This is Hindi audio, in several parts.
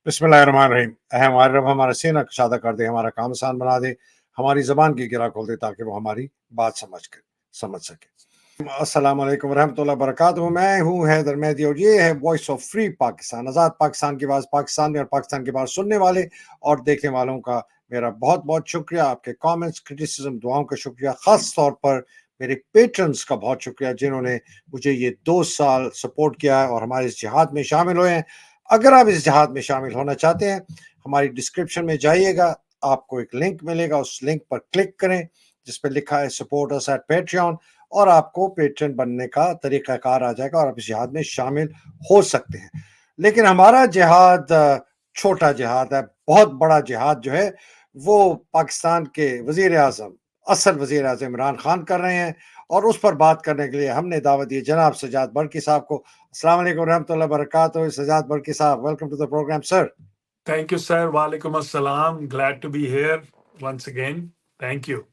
बिस्मिल्लाहिर्रहमानिर्रहीम। हमारे रब हमारा सीना कुशादा कर दे, हमारा काम आसान बना दे, हमारी ज़बान की गिरा खोल दे ताकि वो हमारी बात समझ सके। अस्सलाम वालेकुम रहमतुल्लाहि व बरकातुहू। मैं हूँ हैदर मेहदी और ये है वॉइस ऑफ फ्री पाकिस्तान, आज़ाद पाकिस्तान की आवाज़ पाकिस्तान में, और पाकिस्तान की बात सुनने वाले और देखने वालों का मेरा बहुत-बहुत शुक्रिया। आपके कमेंट्स, क्रिटिसिज़्म, दुआओं का शुक्रिया। ख़ास तौर पर मेरे पेट्रन्स का बहुत शुक्रिया जिन्होंने मुझे ये 2 साल सपोर्ट किया है और हमारे इस जिहाद में शामिल हुए हैं। अगर आप इस जिहाद में शामिल होना चाहते हैं, हमारी डिस्क्रिप्शन में जाइएगा, आपको एक लिंक मिलेगा, उस लिंक पर क्लिक करें जिस पे लिखा है सपोर्ट अस एट पैट्रियन, और आपको पैट्रियन बनने का तरीकाकार आ जाएगा और आप इस जिहाद में शामिल हो सकते हैं। लेकिन हमारा जिहाद छोटा जिहाद है। बहुत बड़ा जिहाद जो है वो पाकिस्तान के वजीर आजम, असल वजीर आजम इमरान खान कर रहे हैं, और उस पर बात करने के लिए हमने दावत दी जनाब सजाद बरकी साहब को। अस्सलाम वालेकुम रहमतुल्लाहि व बरकातुहू। सजाद बरकी साहब, welcome to the program sir. Thank you, sir. Walaikum assalam. Glad to be here once again. Thank you.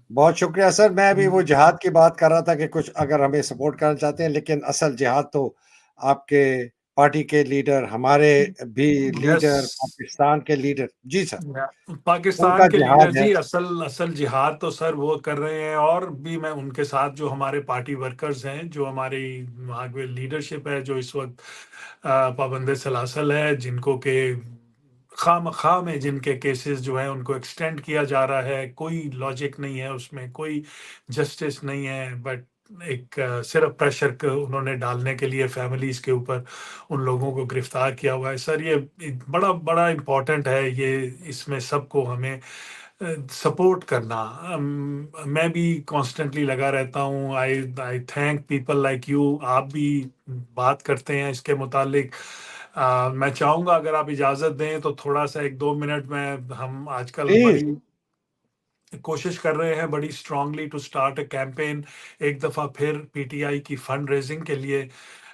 बहुत शुक्रिया सर। मैं अभी वो जिहाद की बात कर रहा था कि कुछ अगर हमें सपोर्ट करना चाहते हैं, लेकिन असल जिहाद तो आपके पार्टी के लीडर, हमारे भी लीडर, Yes. पाकिस्तान के लीडर, जी सर, पाकिस्तान उनका के लीडर जिहाद है। जी असल असल जिहाद तो सर वो कर रहे हैं, और भी मैं उनके साथ जो हमारे पार्टी वर्कर्स हैं, जो हमारी वहाँ की लीडरशिप है, जो इस वक्त पाबंद सलासल है, जिनको के खामखा में जिनके केसेस जो हैं उनको एक्सटेंड किया जा रहा है। कोई लॉजिक नहीं है उसमें, कोई जस्टिस नहीं है, बट एक सिर्फ प्रेशर को उन्होंने डालने के लिए फैमिलीज के ऊपर उन लोगों को गिरफ्तार किया हुआ है। सर ये बड़ा बड़ा इम्पोर्टेंट है, ये इसमें सबको हमें सपोर्ट करना। मैं भी कॉन्स्टेंटली लगा रहता हूँ। I I thank people like you. आप भी बात करते हैं इसके मुतालिक। मैं चाहूँगा अगर आप इजाज़त दें तो थोड़ा सा 1-2 मिनट में, हम आजकल प्लीज। बड़ी कोशिश कर रहे हैं, बड़ी strongly to start a campaign एक दफ़ा फिर पीटीआई की फंड रेजिंग के लिए।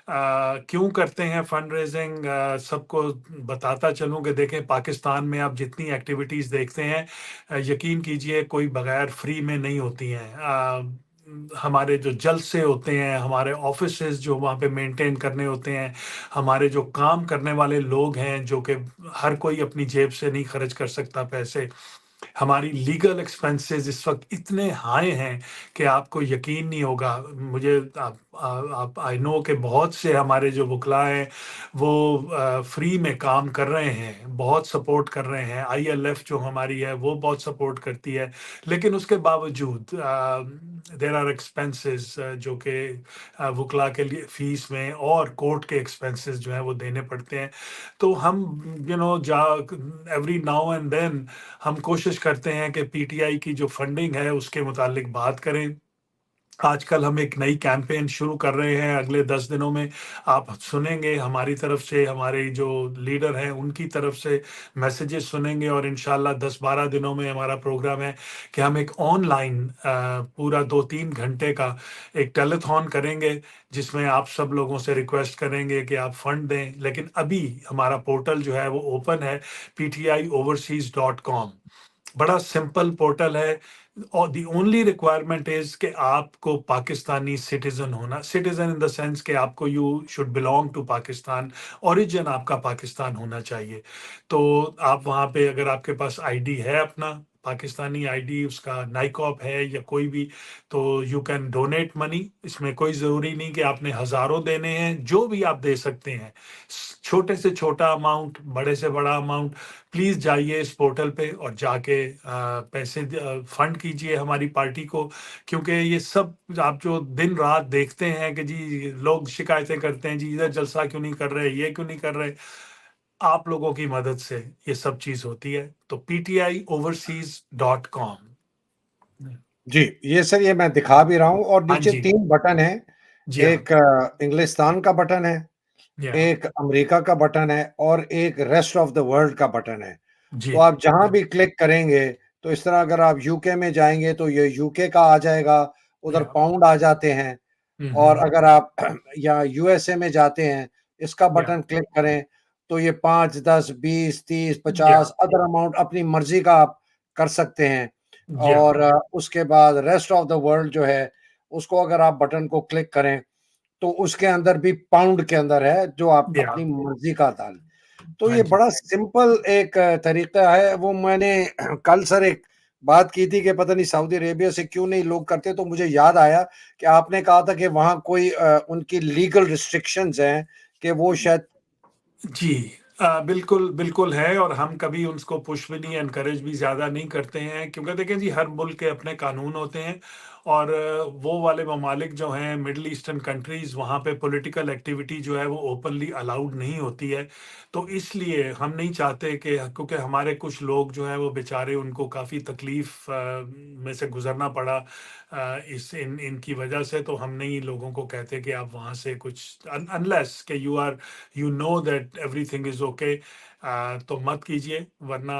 क्यों करते हैं फंड रेजिंग, सबको बताता चलूँ कि देखें, पाकिस्तान में आप जितनी एक्टिविटीज़ देखते हैं, यकीन कीजिए कोई बगैर फ्री में नहीं होती हैं। हमारे जो जलसे होते हैं, हमारे ऑफिसेज जो वहाँ पे मेंटेन करने होते हैं, हमारे जो काम करने वाले लोग हैं, जो कि हर कोई अपनी जेब से नहीं खर्च कर सकता पैसे, हमारी लीगल एक्सपेंसेस इस वक्त इतने हाई हैं कि आपको यकीन नहीं होगा। मुझे आप आई नो कि बहुत से हमारे जो वकला हैं वो फ्री में काम कर रहे हैं, बहुत सपोर्ट कर रहे हैं। आईएलएफ जो हमारी है वो बहुत सपोर्ट करती है, लेकिन उसके बावजूद देर आर एक्सपेंसेस जो कि वकला के लिए फ़ीस में और कोर्ट के एक्सपेंसेस जो हैं वो देने पड़ते हैं। तो हम जा एवरी नाउ एंड देन हम कोशिश करते हैं कि पीटीआई की जो फंडिंग है उसके मुतालिक बात करें। आजकल हम एक नई कैंपेन शुरू कर रहे हैं, अगले 10 दिनों में आप सुनेंगे हमारी तरफ से, हमारे जो लीडर हैं उनकी तरफ से मैसेजेस सुनेंगे, और इंशाल्लाह 10-12 दिनों में हमारा प्रोग्राम है कि हम एक ऑनलाइन पूरा 2-3 घंटे का एक टेलीथॉन करेंगे, जिसमें आप सब लोगों से रिक्वेस्ट करेंगे कि आप फंड दें। लेकिन अभी हमारा पोर्टल जो है वो ओपन है, ptioverseas.com। बड़ा सिंपल पोर्टल है, और दी ओनली रिक्वायरमेंट इज कि आपको पाकिस्तानी सिटीजन होना, सिटीजन इन द सेंस कि आपको you should belong to Pakistan, origin आपका पाकिस्तान होना चाहिए। तो आप वहाँ पे, अगर आपके पास आईडी है अपना पाकिस्तानी आईडी, उसका नाइकॉप है या कोई भी, तो यू कैन डोनेट मनी। इसमें कोई ज़रूरी नहीं कि आपने हज़ारों देने हैं, जो भी आप दे सकते हैं, छोटे से छोटा अमाउंट, बड़े से बड़ा अमाउंट। प्लीज़ जाइए इस पोर्टल पे और जाके पैसे फंड कीजिए हमारी पार्टी को। क्योंकि ये सब आप जो दिन रात देखते हैं कि जी लोग शिकायतें करते हैं, जी इधर जलसा क्यों नहीं कर रहे, ये क्यों नहीं कर रहे, आप लोगों की मदद से ये सब चीज़ होती है। तो ptioverseas.com। जी, ये सर, ये मैं दिखा भी रहा हूँ और हाँ नीचे जी। 3 बटन हैं। जी हाँ। एक इंग्लिस्तान का बटन है, या एक अमेरिका का बटन है और एक रेस्ट ऑफ द वर्ल्ड का बटन है। जी। तो आप जहाँ भी क्लिक करेंगे, तो इस तरह अगर आप यूके में जाएँगे तो ये यूके का आ जाएगा, उधर या पाउंड आ जाते हैं। और अगर आप या यूएसए में जाते हैं, इसका या बटन क्लिक करें, तो ये 5, 10, 20, 30, या 50 अदर अमाउंट अपनी मर्ज़ी का आप कर सकते हैं। या और उसके बाद रेस्ट ऑफ द वर्ल्ड जो है, उसको अगर आप बटन को क्लिक करें, तो उसके अंदर भी पाउंड के अंदर है, जो आप या अपनी मर्ज़ी का डालें। तो हाँ ये जी। बड़ा सिंपल एक तरीका है। वो मैंने कल सर एक बात की थी कि पता नहीं सऊदी अरेबिया से क्यों नहीं लोग करते, तो मुझे याद आया कि आपने कहा था कि वहाँ कोई उनकी लीगल रिस्ट्रिक्शंस हैं कि वो शायद जी। बिल्कुल, बिल्कुल है और हम कभी उसको पुश भी नहीं, एनकरेज भी ज़्यादा नहीं करते हैं क्योंकि देखें जी, हर मुल्क के अपने कानून होते हैं और वो वाले ममालिक जो हैं मिडल ईस्टर्न कंट्रीज़, वहाँ पे पॉलिटिकल एक्टिविटी जो है वो ओपनली अलाउड नहीं होती है। तो इसलिए हम नहीं चाहते कि, क्योंकि हमारे कुछ लोग जो हैं वो बेचारे, उनको काफ़ी तकलीफ़ में से गुज़रना पड़ा इस इन इनकी वजह से, तो हम नहीं लोगों को कहते कि आप वहाँ से कुछ, अनलेस कि you know that everything is okay, तो मत कीजिए, वरना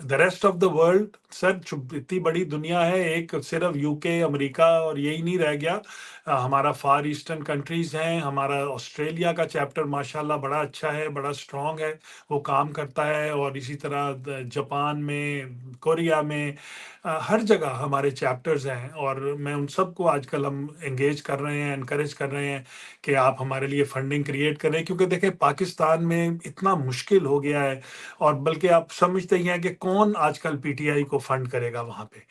the rest of the world sir, इतनी बड़ी दुनिया है, एक सिर्फ यूके, अमेरिका और यही नहीं रह गया। हमारा फार ईस्टर्न कंट्रीज हैं, हमारा ऑस्ट्रेलिया का चैप्टर माशाल्लाह बड़ा अच्छा है, बड़ा स्ट्रांग है, वो काम करता है, और इसी तरह जापान में, कोरिया में, हर जगह हमारे चैप्टर्स हैं, और मैं उन सबको आजकल हम एंगेज कर रहे हैं, एनकरेज कर रहे हैं कि आप हमारे लिए फंडिंग क्रिएट करें, क्योंकि देखिए पाकिस्तान में इतना मुश्किल हो गया है, और बल्कि आप समझते ही हैं कि कौन आजकल पीटीआई को फंड करेगा वहाँ पे।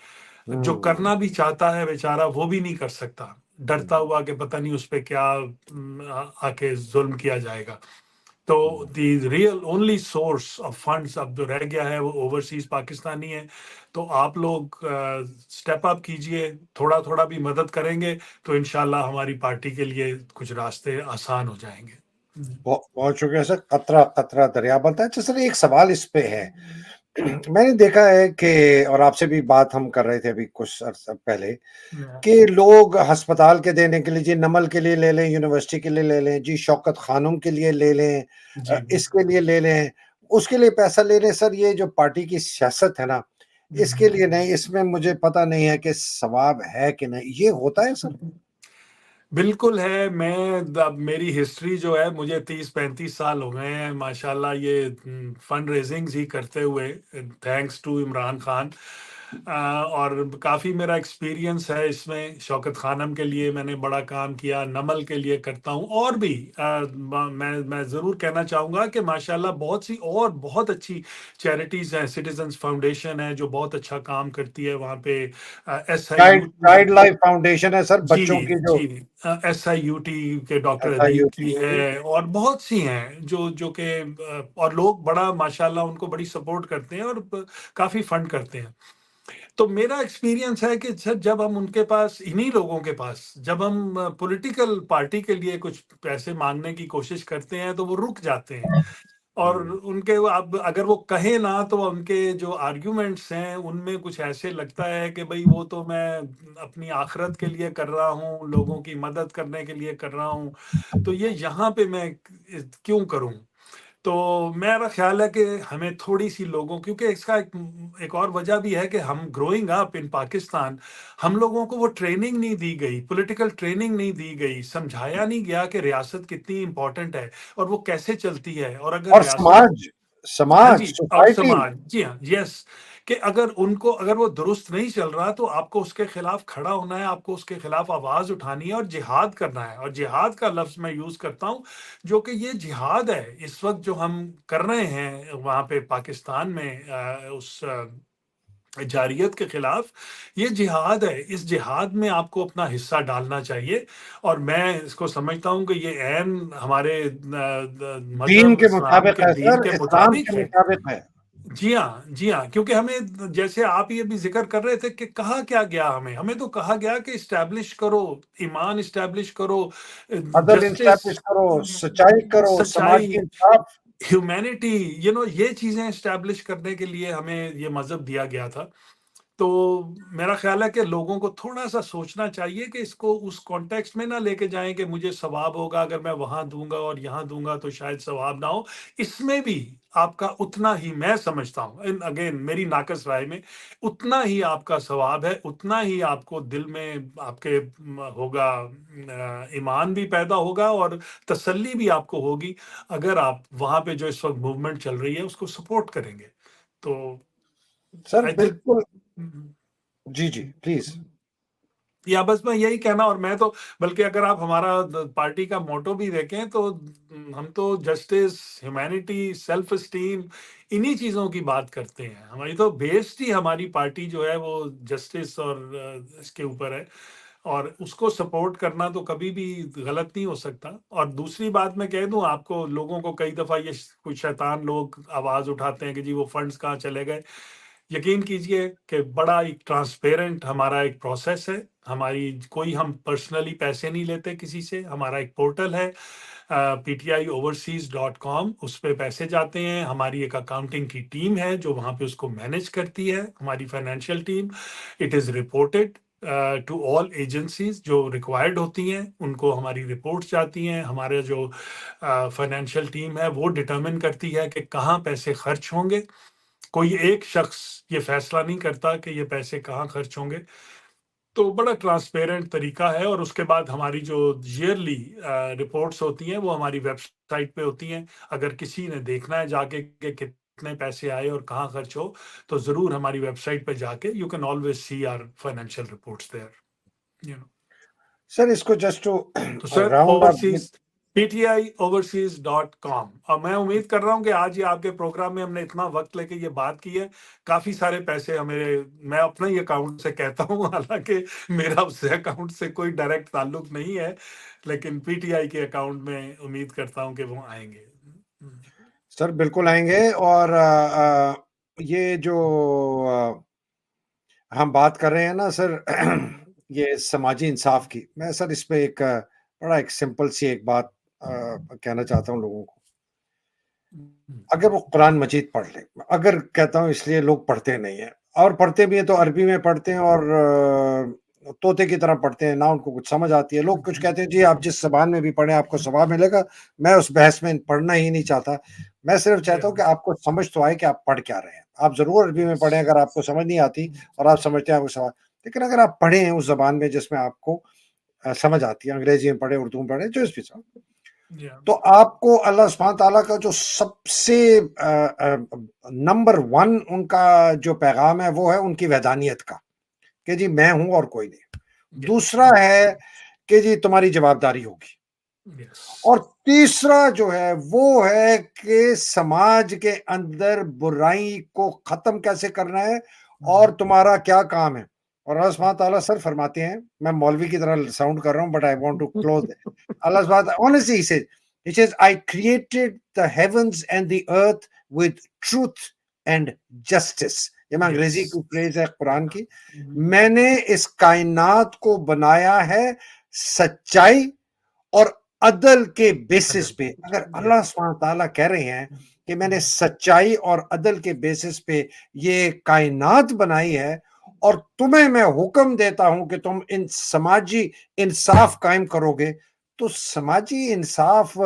जो हुँ, करना भी चाहता है बेचारा, वो भी नहीं कर सकता, डरता हुँ, हुआ कि पता नहीं उस पे क्या आके जुल्म किया जाएगा। तो हुँ। The real only source of funds अब जो रह गया है वो ओवरसीज पाकिस्तानी है। तो आप लोग स्टेप अप कीजिए, थोड़ा थोड़ा भी मदद करेंगे तो इंशाल्लाह हमारी पार्टी के लिए कुछ रास्ते आसान हो जाएंगे। बहुत शुक्रिया सर। कतरा कतरा दरिया बनता है। अच्छा सर, एक सवाल इस पे है। मैंने देखा है कि, और आपसे भी बात हम कर रहे थे अभी कुछ अर्सा पहले, कि लोग अस्पताल के देने के लिए जी, नमल के लिए ले लें, यूनिवर्सिटी के लिए ले लें, जी शौकत खानम के लिए ले लें, जी बिल्कुल। इसके लिए ले लें, उसके लिए पैसा ले लें। सर ये जो पार्टी की सियासत है ना, इसके लिए नहीं, इसमें मुझे पता नहीं है कि सवाब है कि नहीं, ये होता है सर? बिल्कुल है। अब मेरी हिस्ट्री जो है, मुझे 30-35 साल हो गए हैं माशाल्लाह ये फंड रेजिंग्स ही करते हुए, थैंक्स टू इमरान खान। और काफ़ी मेरा एक्सपीरियंस है इसमें। शौकत खानम के लिए मैंने बड़ा काम किया, नमल के लिए करता हूँ, और भी मैं ज़रूर कहना चाहूँगा कि माशाल्लाह बहुत सी और बहुत अच्छी चैरिटीज़ हैं। सिटीजन्स फाउंडेशन है जो बहुत अच्छा काम करती है वहाँ पे। S I child you child life foundation है सर, जी, बच्चों की जो जी। SIUT के डॉक्टर अदीब SIUT। की है, और बहुत सी हैं जो जो कि और लोग बड़ा माशाल्लाह उनको बड़ी सपोर्ट करते हैं और काफ़ी फंड करते हैं। तो मेरा एक्सपीरियंस है कि सर, जब हम उनके पास, इन्हीं लोगों के पास, जब हम पॉलिटिकल पार्टी के लिए कुछ पैसे माँगने की कोशिश करते हैं, तो वो रुक जाते हैं। और हुँ, उनके, अब अगर वो कहें ना, तो उनके जो आर्ग्यूमेंट्स हैं उनमें कुछ ऐसे लगता है कि भाई वो तो मैं अपनी आखिरत के लिए कर रहा हूँ, लोगों की मदद करने के लिए कर रहा हूँ, तो ये यहाँ पे मैं क्यों करूँ? तो मेरा ख्याल है कि हमें थोड़ी-सी लोगों, क्योंकि इसका एक और वजह भी है कि हम ग्रोइंग अप इन पाकिस्तान, हम लोगों को वो ट्रेनिंग नहीं दी गई, पॉलिटिकल ट्रेनिंग नहीं दी गई, समझाया नहीं गया कि रियासत कितनी इम्पोर्टेंट है और वो कैसे चलती है, और अगर और रियासत, हाँ समाज, जी, और सोसाइटी। समाज, जी हाँ, यस, कि अगर वो दुरुस्त नहीं चल रहा, तो आपको उसके खिलाफ खड़ा होना है, आपको उसके खिलाफ आवाज़ उठानी है और जिहाद करना है। और जिहाद का लफ्ज़ मैं यूज़ करता हूँ, जो कि ये जिहाद है इस वक़्त जो हम कर रहे हैं वहाँ पे पाकिस्तान में, उस जारियत के खिलाफ, ये जिहाद है। इस जिहाद में आपको अपना हिस्सा डालना चाहिए, और मैं इसको समझता हूँ कि ये ऐन हमारे दीन मज़हब के इस्लाम मुताबिक के है दीन सर, के इस्लाम मुताबिक के है। मुताबिक है। जी हाँ, जी हाँ, क्योंकि हमें, जैसे आप ये भी ज़िक्र कर रहे थे कि कहा क्या गया हमें? हमें तो कहा गया कि इस्टैब्लिश करो, ईमान इस्टैब्लिश करो, अदल जस्टिस, एस्टैब्लिश करो, सच्चाई करो, समाज सच्चाई, की इंसाफ। ह्यूमैनिटी, ये चीज़ें इस्टैब्लिश करने के लिए हमें ये मज़हब दिया गया था। तो मेरा ख़्याल है कि लोगों को थोड़ा-सा सोचना चाहिए कि इसको उस कॉन्टेक्स्ट में ना लेके जाएँ कि मुझे सवाब होगा अगर मैं वहाँ दूँगा और यहाँ दूँगा तो शायद सवाब ना हो। इसमें भी आपका उतना ही, मैं समझता हूँ, एंड अगेन मेरी नाक़िस राय में, उतना ही आपका सवाब है, उतना ही आपको दिल में आपके होगा, ईमान भी पैदा होगा और तसल्ली भी आपको होगी, अगर आप वहाँ पे जो इस वक़्त मूवमेंट चल रही है उसको सपोर्ट करेंगे। तो सर आई थिंक बिल्कुल। जी, जी, प्लीज़। या बस मैं यही कहना, और मैं तो बल्कि अगर आप हमारा पार्टी का मोटो भी देखें तो हम तो जस्टिस, ह्यूमैनिटी, सेल्फ एस्टीम, इन्हीं चीज़ों की बात करते हैं। हमारी तो बेस्ड ही हमारी पार्टी जो है वो जस्टिस और इसके ऊपर है, और उसको सपोर्ट करना तो कभी भी गलत नहीं हो सकता। और दूसरी बात मैं कह दूं आपको, लोगों को कई दफ़ा ये कुछ शैतान लोग आवाज़ उठाते हैं कि जी वो फंड्स कहाँ चले गए। यकीन कीजिए कि बड़ा एक ट्रांसपेरेंट हमारा एक प्रोसेस है। हमारी कोई हम पर्सनली पैसे नहीं लेते किसी से। हमारा एक पोर्टल है ptioverseas.com, उस पे पैसे जाते हैं। हमारी एक अकाउंटिंग की टीम है जो वहाँ पे उसको मैनेज करती है, हमारी financial team. It is reported to all agencies जो रिक्वायर्ड होती हैं, उनको हमारी रिपोर्ट्स जाती हैं। हमारे जो फाइनेंशियल टीम है वो डिटरमिन करती है कि कहाँ पैसे खर्च होंगे। कोई एक शख्स ये फैसला नहीं करता कि ये पैसे कहाँ खर्च होंगे। तो बड़ा ट्रांसपेरेंट तरीका है। और उसके बाद हमारी जो ईयरली रिपोर्ट्स होती हैं वो हमारी वेबसाइट पे होती हैं। अगर किसी ने देखना है जाके कि कितने पैसे आए और कहाँ खर्च हो, तो ज़रूर हमारी वेबसाइट पे जाके you can always see our financial reports there, you know. Sir इसको जस्ट टू तो sir round up, overseas ptioverseas.com। और मैं उम्मीद कर रहा हूँ कि आज ये आपके प्रोग्राम में हमने इतना वक्त लेके ये बात की है, काफी सारे पैसे हमें, मैं अपने ही अकाउंट से कहता हूँ, हालांकि मेरा उससे अकाउंट से कोई डायरेक्ट ताल्लुक नहीं है, लेकिन पीटीआई के अकाउंट में उम्मीद करता हूँ कि वो आएंगे। सर बिल्कुल आएंगे। और ये जो हम बात कर रहे हैं ना सर, ये समाजी इंसाफ की, मैं सर इस पे एक बड़ा एक सिंपल सी एक बात कहना चाहता हूँ लोगों को। अगर वो कुरान मजीद पढ़ ले, अगर कहता हूँ इसलिए लोग पढ़ते नहीं है, और पढ़ते भी हैं तो अरबी में पढ़ते हैं और तोते की तरह पढ़ते हैं, ना उनको कुछ समझ आती है। लोग कुछ कहते हैं जी आप जिस ज़बान में भी पढ़ें आपको सवाब मिलेगा। मैं उस बहस में पढ़ना ही नहीं चाहता। मैं सिर्फ चाहता हूँ कि आपको समझ तो आए कि आप पढ़ क्या रहे हैं। आप ज़रूर अरबी में पढ़ें अगर आपको समझ नहीं आती और आप समझते हैं आपको सवाब, लेकिन अगर आप पढ़ें उस ज़बान में जिसमें आपको समझ आती है, अंग्रेजी में पढ़ें, उर्दू में पढ़ें, जो इस भी समझ, तो आपको अल्लाह सुब्हान ताला का जो सबसे नंबर 1 उनका जो पैगाम है वो है उनकी वहदानियत का, कि जी मैं हूं और कोई नहीं। दूसरा है कि जी तुम्हारी जवाबदारी होगी। और तीसरा जो है वो है कि समाज के अंदर बुराई को खत्म कैसे करना है और तुम्हारा क्या काम है। और अल्लाह सुब्हान ताला सर फरमाते हैं, मैं मौलवी की तरह साउंड कर रहा हूं but I want to close. Allah सुब्हान honestly he says I created the heavens and the earth with truth and justice। ये मैं अंग्रेजी की फ्रेज है कुरान की। मैंने इस कायनात को बनाया है सच्चाई और अदल के बेसिस पे। अगर अल्लाह सुब्हान ताला कह रहे हैं कि मैंने सच्चाई और अदल के बेसिस पे ये कायनात बनाई है, और तुम्हें मैं हुक्म देता हूं कि तुम इन समाजी इंसाफ कायम करोगे, तो समाजी इंसाफ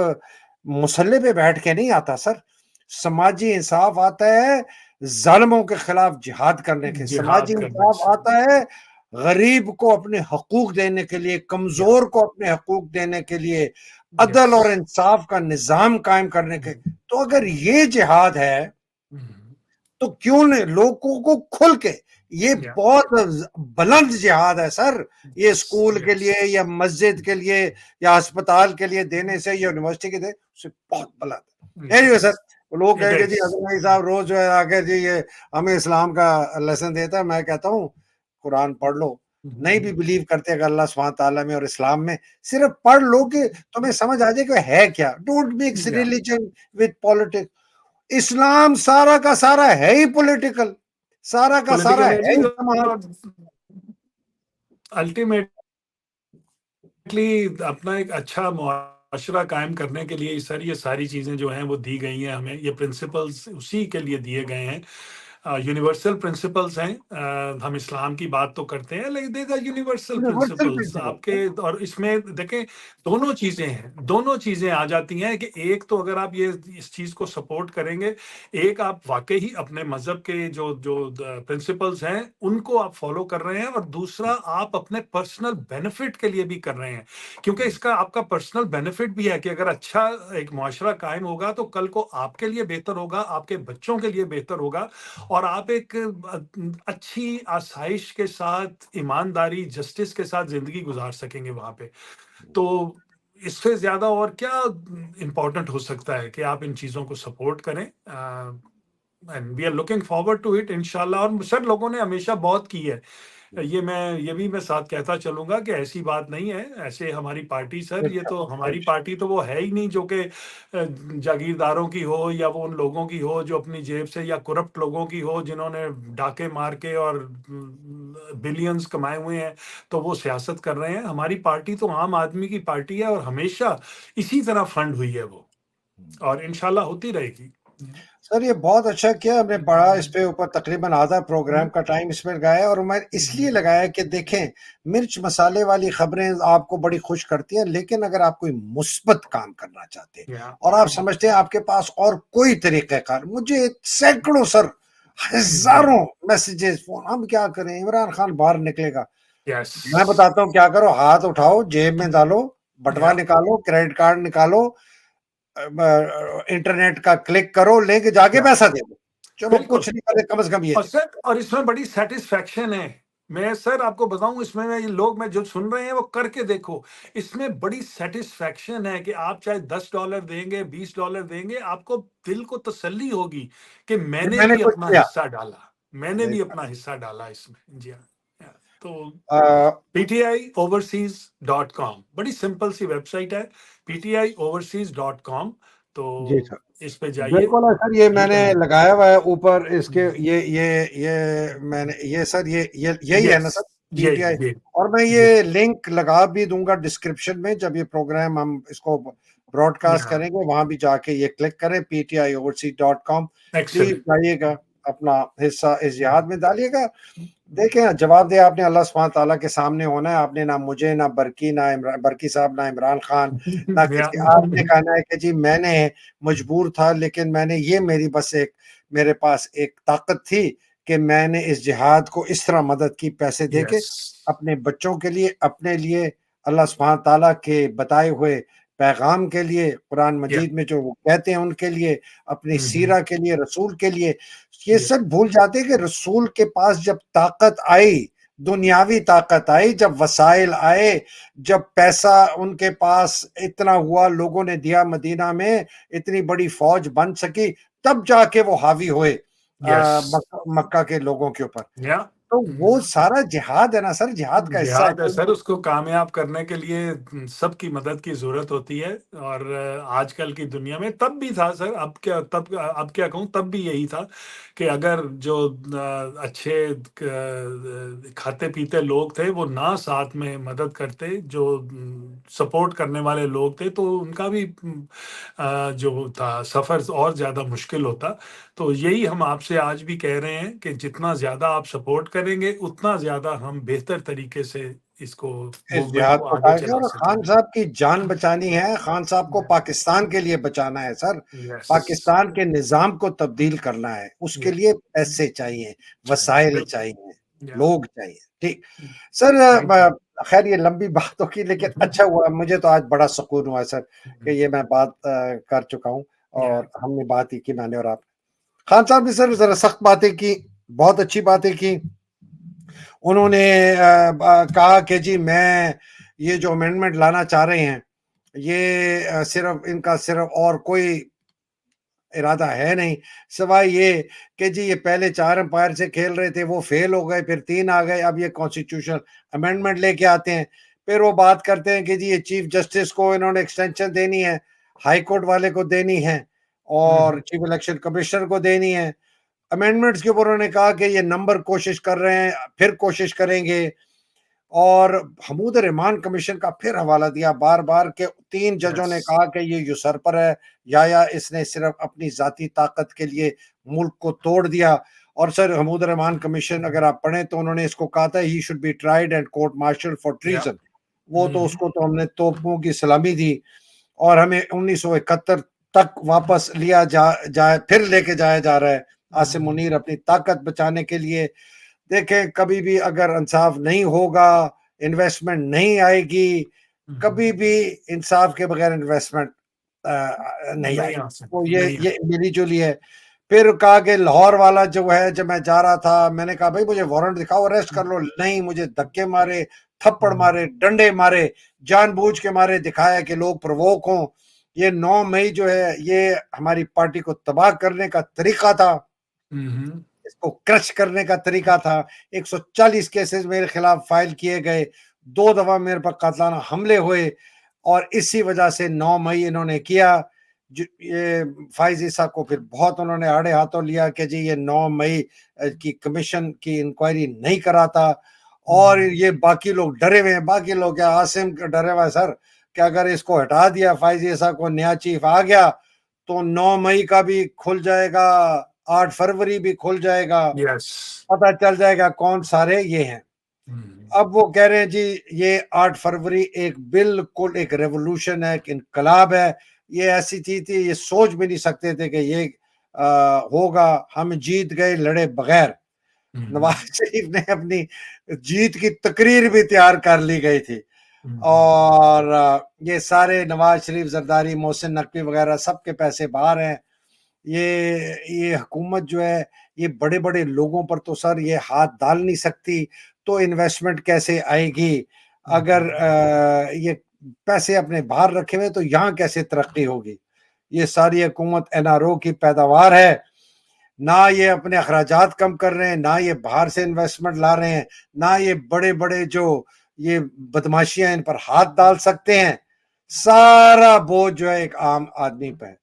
मुसल्ले पे बैठ के नहीं आता सर। समाजी इंसाफ आता है जालिमों के खिलाफ जिहाद करने के। समाजी इंसाफ आता है गरीब को अपने हकूक देने के लिए, कमजोर को अपने हकूक देने के लिए, अदल और इंसाफ का निजाम कायम करने के। तो अगर ये जिहाद है तो क्यों नहीं लोगों को खुल के, ये बहुत बुलंद जिहाद है सर। ये स्कूल के लिए या मस्जिद के लिए या अस्पताल के लिए देने से, यूनिवर्सिटी के दे से बहुत बुलंद है। एनीवे सर, लोग कहेंगे जी अजहर भाई साहब रोज जो है आकर जी ये हमें इस्लाम का लेसन देता है। मैं कहता हूँ कुरान पढ़ लो। नहीं भी बिलीव करते अगर अल्लाह सुब्हान ताला में और इस्लाम में, सिर्फ पढ़ लो कि तुम्हें समझ आ जाए कि है क्या। Don't mix religion with politics. इस्लाम सारा का सारा है ही पॉलिटिकल, सारा का सारा है ही समाज। अल्टीमेटली अपना एक अच्छा मुआशरा कायम करने के लिए सर ये सारी चीज़ें जो हैं वो दी गई हैं हमें। ये प्रिंसिपल्स उसी के लिए दिए गए हैं। यूनिवर्सल प्रिंसिपल्स हैं। हम इस्लाम की बात तो करते हैं, लेकिन देखा यूनिवर्सल प्रिंसिपल्स आपके, और इसमें देखें दोनों चीज़ें हैं, दोनों चीज़ें आ जाती हैं कि एक तो अगर आप ये इस चीज़ को सपोर्ट करेंगे, एक आप वाकई ही अपने मजहब के जो जो प्रिंसिपल्स हैं उनको आप फॉलो कर रहे हैं, और दूसरा आप अपने पर्सनल बेनिफिट के लिए भी कर रहे हैं। क्योंकि इसका आपका पर्सनल बेनिफिट भी है कि अगर अच्छा एक मुआशरा कायम होगा तो कल को आपके लिए बेहतर होगा, आपके बच्चों के लिए बेहतर होगा। और आप एक अच्छी आसाइश के साथ, ईमानदारी, जस्टिस के साथ ज़िंदगी गुज़ार सकेंगे वहाँ पे। तो इससे ज़्यादा और क्या इम्पोर्टेंट हो सकता है कि आप इन चीज़ों को सपोर्ट करें। And we are looking forward to it इंशाल्लाह। और सर लोगों ने हमेशा बहुत की है। ये भी मैं साथ कहता चलूँगा कि ऐसी बात नहीं है। ऐसे हमारी पार्टी सर, ये तो हमारी पार्टी तो वो है ही नहीं जो कि जागीरदारों की हो या वो उन लोगों की हो जो अपनी जेब से, या करप्ट लोगों की हो जिन्होंने डाके मार के और बिलियंस कमाए हुए हैं, तो वो सियासत कर रहे हैं। हमारी पार्टी तो आम आदमी की पार्टी है और हमेशा इसी तरह फंड हुई है वो, और इंशाल्लाह होती रहेगी। सर ये बहुत अच्छा किया हमने, बड़ा इस पे ऊपर तकरीबन आधा प्रोग्राम का टाइम इसमें लगाया है, और मैं इसलिए लगाया कि देखें, मिर्च मसाले वाली खबरें आपको बड़ी खुश करती हैं, लेकिन अगर आप कोई मुस्बत काम करना चाहते हैं या और आप समझते हैं आपके पास और कोई तरीक़ेकार, मुझे सैकड़ों सर, हज़ारों मैसेजेस, फोन, हम क्या करें, इमरान खान बाहर निकलेगा। यस मैं बताता हूँ क्या करो, हाथ उठाओ, जेब में डालो, बटवा या निकालो, क्रेडिट कार्ड निकालो, इंटरनेट का क्लिक करो, लेके जाके या पैसा दे दो। चलो बिल्कुल। कुछ नहीं करे, कम से कम ये और दे दो। सर, और इसमें बड़ी सेटिस्फेक्शन है। मैं सर आपको बताऊं, इसमें मैं, ये लोग मैं जो सुन रहे हैं वो करके देखो। इसमें बड़ी सेटिस्फेक्शन है कि आप चाहे $10 देंगे, $20 देंगे, आपको दिल को तसल्ली होगी कि कि मैंने मैंने भी कुछ अपना किया। हिस्सा डाला। मैंने सही भी बात। अपना हिस्सा डाला इसमें। जी हाँ। तो अ, ptioverseas.com बड़ी सिंपल सी वेबसाइट है, ptioverseas.com। तो जी सर। इस पे जाइए। बिल्कुल है सर, ये यू मैंने कैन। लगाया हुआ है ऊपर इसके, ये मैंने, ये सर, ये यही है यस, ना सर, पीटीआई। ये और मैं ये ये लिंक लगा भी दूंगा डिस्क्रिप्शन में, जब ये प्रोग्राम हम इसको ब्रॉडकास्ट हाँ, करेंगे, वहां भी जाके ये क्लिक करें, ptioverseas.com। Please excellent. जाइएगा, अपना हिस्सा इस जिहाद में डालिएगा। देखें, जवाब दे आपने अल्लाह सुब्हान ताला के सामने होना है। आपने ना मुझे, ना बरकी, ना बरकी साहब, ना इमरान खान, ना या किसी, आपने कहना है कि जी मैंने मजबूर था, लेकिन मैंने, ये मेरी बस एक, मेरे पास एक ताकत थी कि मैंने इस जिहाद को इस तरह मदद की, पैसे दे के, यस अपने बच्चों के लिए, अपने लिए, अल्लाह सुब्हान ताला के बताए हुए पैगाम के लिए, कुरान या मजीद में जो वो कहते हैं उनके लिए, अपनी सीरा के लिए, रसूल के लिए। ये या सब भूल जाते हैं कि रसूल के पास जब ताकत आई, दुनियावी ताकत आई, जब वसाइल आए, जब पैसा उनके पास इतना हुआ, लोगों ने दिया, मदीना में इतनी बड़ी फौज बन सकी, तब जाके वो हावी हुए यस मक्का के लोगों के ऊपर। या तो वो सारा जिहाद है ना सर, जिहाद का हिस्सा है जिहाद है सर। उसको कामयाब करने के लिए सबकी मदद की जरूरत होती है। और आजकल की दुनिया में तब भी था सर, अब क्या कहूँ, तब भी यही था कि अगर जो अच्छे खाते पीते लोग थे वो ना साथ में मदद करते, जो सपोर्ट करने वाले लोग थे, तो उनका भी जो था सफर और ज्यादा मुश्किल होता। तो यही हम आपसे आज भी कह रहे हैं कि जितना ज्यादा आप सपोर्ट करेंगे, उतना ज्यादा हम बेहतर तरीके से इसको, इस मूवमेंट जिहाद को को आगे उठाएंगे। चला और खान सकेंगे। साहब की जान बचानी है, खान साहब को पाकिस्तान के लिए बचाना है सर, यस पाकिस्तान के निजाम को तब्दील करना है, उसके यस लिए पैसे चाहिए, चाहिए, वसाइल बिल्कुल। चाहिए, या लोग चाहिए। ठीक सर, थैंक खैर ये लंबी बात होगी, लेकिन अच्छा हुआ, मुझे तो आज बड़ा सुकून हुआ सर कि ये मैं बात कर चुका हूँ, यू। और हमने बात ही की, मैंने और आप। खान साहब ने सर जरा सख्त बातें की, बहुत अच्छी बातें की। उन्होंने कहा कि जी मैं, ये जो अमेंडमेंट लाना चाह रहे हैं, ये सिर्फ इनका सिर्फ और कोई इरादा है नहीं, सिवाय ये कि जी ये पहले 4 अंपायर से खेल रहे थे, वो फेल हो गए, फिर 3 आ गए, अब ये कॉन्स्टिट्यूशनल अमेंडमेंट लेके आते हैं। फिर वो बात करते हैं कि जी ये चीफ जस्टिस को इन्होंने एक्सटेंशन देनी है, हाई कोर्ट वाले को देनी है, और चीफ इलेक्शन कमिश्नर को देनी है। अमेंडमेंट्स के ऊपर उन्होंने कहा कि ये नंबर कोशिश कर रहे हैं, फिर कोशिश करेंगे। और हमूद रहमान कमीशन का फिर हवाला दिया बार बार के 3 जजों यस ने कहा कि ये यूसर्पर है, या इसने सिर्फ अपनी जाती ताकत के लिए मुल्क को तोड़ दिया। और सर हमूद रहमान कमीशन अगर आप पढ़ें तो उन्होंने इसको कहा था, he should be tried and court martial for या ट्रीजन। वो तो, उसको तो हमने तोपों की सलामी दी, और हमें 1971 तक वापस लिया जाए, फिर लेके जाया जा रहा है। आसिम मुनीर अपनी ताकत बचाने के लिए, देखें कभी भी अगर इंसाफ नहीं होगा, इन्वेस्टमेंट नहीं आएगी, कभी भी इंसाफ के बगैर इन्वेस्टमेंट नहीं नहीं आ आएगी। तो सकती, ये नहीं आ ये मिली जुली है। फिर कहा कि लाहौर वाला जो है, जब मैं जा रहा था, मैंने कहा भाई मुझे वारंट दिखाओ, अरेस्ट कर लो। नहीं, मुझे धक्के मारे, थप्पड़ मारे, डंडे मारे, जानबूझ के मारे, दिखाया कि लोग प्रवोक हों। ये 9 मई जो है, ये हमारी पार्टी को तबाह करने का तरीका था, इसको क्रश करने का तरीका था। 140 केसेस मेरे खिलाफ फाइल किए गए, 2 दफा मेरे पर कातलाना हमले हुए, और इसी वजह से 9 मई इन्होंने किया। ये फाइज ईसा को फिर बहुत उन्होंने आड़े हाथों लिया कि जी ये 9 मई की कमीशन की इंक्वायरी नहीं कराता, और ये बाकी लोग डरे हुए हैं। बाकी लोग क्या, आसिम डरे हुआ है सर कि अगर इसको हटा दिया, फाइज ईसा को नया चीफ आ गया, तो 9 मई का भी खुल जाएगा, 8 फरवरी भी खुल जाएगा, यस। पता चल जाएगा कौन सारे ये हैं। अब वो कह रहे हैं जी ये 8 फरवरी एक बिल्कुल एक रेवोल्यूशन है, एक इनकलाब है। ये ऐसी चीज थी, ये सोच भी नहीं सकते थे कि ये होगा। हम जीत गए लड़े बगैर। नवाज शरीफ ने अपनी जीत की तकरीर भी तैयार कर ली गई थी, और ये सारे नवाज शरीफ, जरदारी, मोहसिन नकवी वगैरह सबके पैसे बाहर हैं। ये हुकूमत जो है, ये बड़े बड़े लोगों पर तो सर ये हाथ डाल नहीं सकती, तो इन्वेस्टमेंट कैसे आएगी? अगर ये पैसे अपने बाहर रखे हुए, तो यहाँ कैसे तरक्की होगी? ये सारी हुकूमत एनआरओ की पैदावार है। ना ये अपने अखराजात कम कर रहे हैं, ना ये बाहर से इन्वेस्टमेंट ला रहे हैं, ना ये बड़े बड़े जो ये बदमाशियां इन पर हाथ डाल सकते हैं। सारा बोझ जो है एक आम आदमी पे है।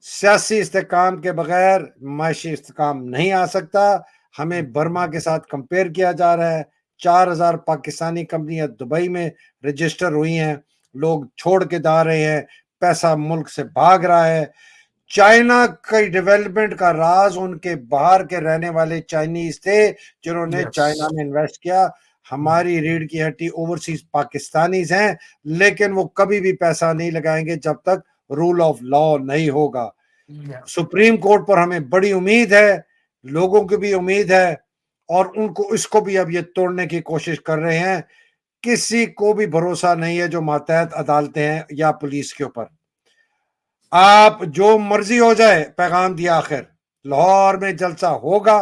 सियासी इस्तेकाम के बगैर माशी इस्तेकाम नहीं आ सकता। हमें बर्मा के साथ कंपेयर किया जा रहा है। 4000 पाकिस्तानी कंपनियां दुबई में रजिस्टर हुई हैं, लोग छोड़ के जा रहे हैं, पैसा मुल्क से भाग रहा है। चाइना की डेवलपमेंट का राज उनके बाहर के रहने वाले चाइनीज थे, जिन्होंने चाइना में इन्वेस्ट किया। हमारी रीढ़ की हड्डी ओवरसीज पाकिस्तानीज हैं, लेकिन वो कभी भी पैसा नहीं लगाएंगे जब तक रूल ऑफ लॉ नहीं होगा। सुप्रीम कोर्ट पर हमें बड़ी उम्मीद है, लोगों की भी उम्मीद है, और उनको इसको भी अब ये तोड़ने की कोशिश कर रहे हैं। किसी को भी भरोसा नहीं है जो मातहत अदालतें हैं या पुलिस के ऊपर। आप जो मर्जी हो जाए, पैगाम दिया आखिर, लाहौर में जलसा होगा।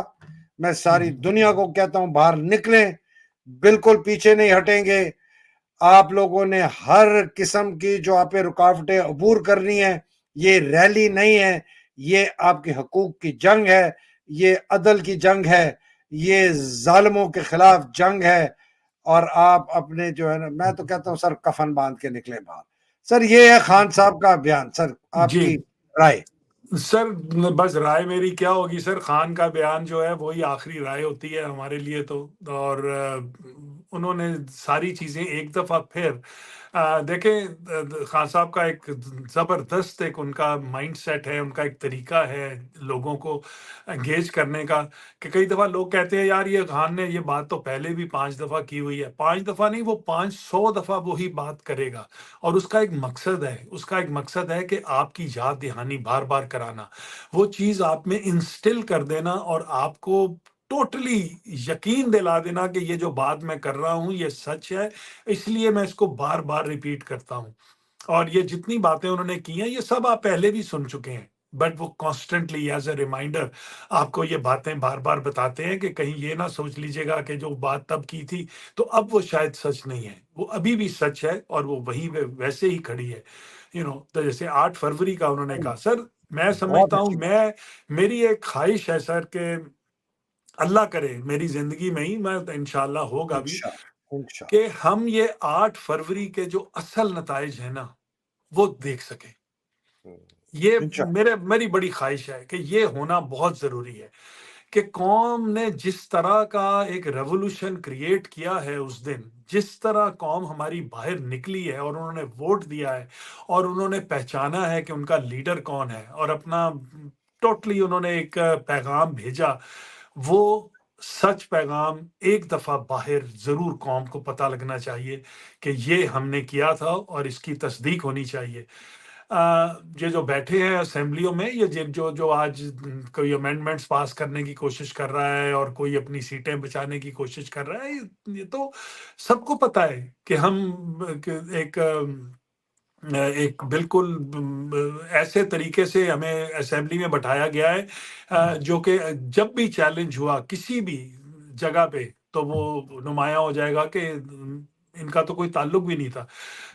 मैं सारी दुनिया को कहता हूं बाहर निकलें, बिल्कुल पीछे नहीं हटेंगे। आप लोगों ने हर किस्म की जो आप पे रुकावटें अबूर करनी है। ये रैली नहीं है, ये आपके हकूक की जंग है, ये अदल की जंग है, ये जालिमों के खिलाफ जंग है। और आप अपने जो है ना, मैं तो कहता हूं सर कफन बांध के निकले बाहर। सर ये है खान साहब का बयान। सर जी आपकी राय? सर, बस राय मेरी क्या होगी सर, खान का बयान जो है वही आखिरी राय होती है हमारे लिए तो। और उन्होंने सारी चीज़ें एक दफ़ा फिर देखें। खान साहब का एक ज़बरदस्त एक उनका माइंडसेट है, उनका एक तरीका है लोगों को एंगेज करने का। कि कई दफ़ा लोग कहते हैं यार ये खान ने ये बात तो पहले भी 5 दफ़ा की हुई है। 5 दफ़ा नहीं, वो 500 दफ़ा वही बात करेगा। और उसका एक मकसद है, उसका एक मकसद है कि आपकी याद दहानी बार बार कराना, वो चीज़ आप में इंस्टिल कर देना, और आपको टोटली यकीन दिला देना कि ये जो बात मैं कर रहा हूँ ये सच है, इसलिए मैं इसको बार बार रिपीट करता हूँ। और ये जितनी बातें उन्होंने की हैं, ये सब आप पहले भी सुन चुके हैं, बट वो कॉन्स्टेंटली एज अ रिमाइंडर आपको ये बातें बार बार बताते हैं कि कहीं ये ना सोच लीजिएगा कि जो बात तब की थी तो अब वो शायद सच नहीं है। वो अभी भी सच है, और वो वहीं पे वैसे ही खड़ी है। तो जैसे 8 फरवरी का उन्होंने कहा, सर मैं बहुत समझता हूँ, अच्छी बात। मैं मेरी एक ख्वाहिश है सर कि अल्लाह करे मेरी ज़िंदगी में ही, मैं तो इंशाअल्लाह होगा भी, इंशाल्लाह, इंशाल्लाह। कि हम ये 8 फरवरी के जो असल नताइज हैं ना, वो देख सकें। ये इंशाल्लाह। मेरी बड़ी ख्वाहिश है कि ये होना बहुत ज़रूरी है, कि कौम ने जिस तरह का एक रेवोल्यूशन क्रिएट किया है उस दिन, जिस तरह कौम हमारी बाहर निकली है और उन्होंने वोट दिया है, और उन्होंने पहचाना है कि उनका लीडर कौन है, और अपना टोटली उन्होंने एक पैगाम भेजा। वो सच पैगाम एक दफ़ा बाहर ज़रूर कौम को पता लगना चाहिए कि ये हमने किया था, और इसकी तस्दीक होनी चाहिए। ये जो बैठे हैं असेंबलियों में, ये जो जो आज कोई अमेंडमेंट्स पास करने की कोशिश कर रहा है, और कोई अपनी सीटें बचाने की कोशिश कर रहा है, ये तो सबको पता है कि हम एक एक बिल्कुल ऐसे तरीके से हमें असेंबली में बैठाया गया है जो कि जब भी चैलेंज हुआ किसी भी जगह पे तो वो नुमाया हो जाएगा कि इनका तो कोई ताल्लुक भी नहीं था।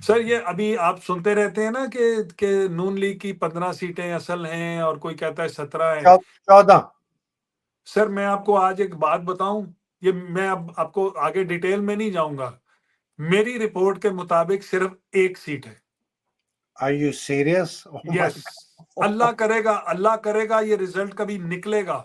सर ये अभी आप सुनते रहते हैं ना कि नून लीग की 15 सीटें असल हैं और कोई कहता है 17 है। 14। सर मैं आपको आज एक बात बताऊं, ये मैं अब आपको आगे डिटेल में नहीं जाऊंगा, मेरी रिपोर्ट के मुताबिक सिर्फ एक सीट है। Are you serious? Oh my yes, Allah god. करेगा, अल्लाह करेगा ये रिजल्ट कभी निकलेगा।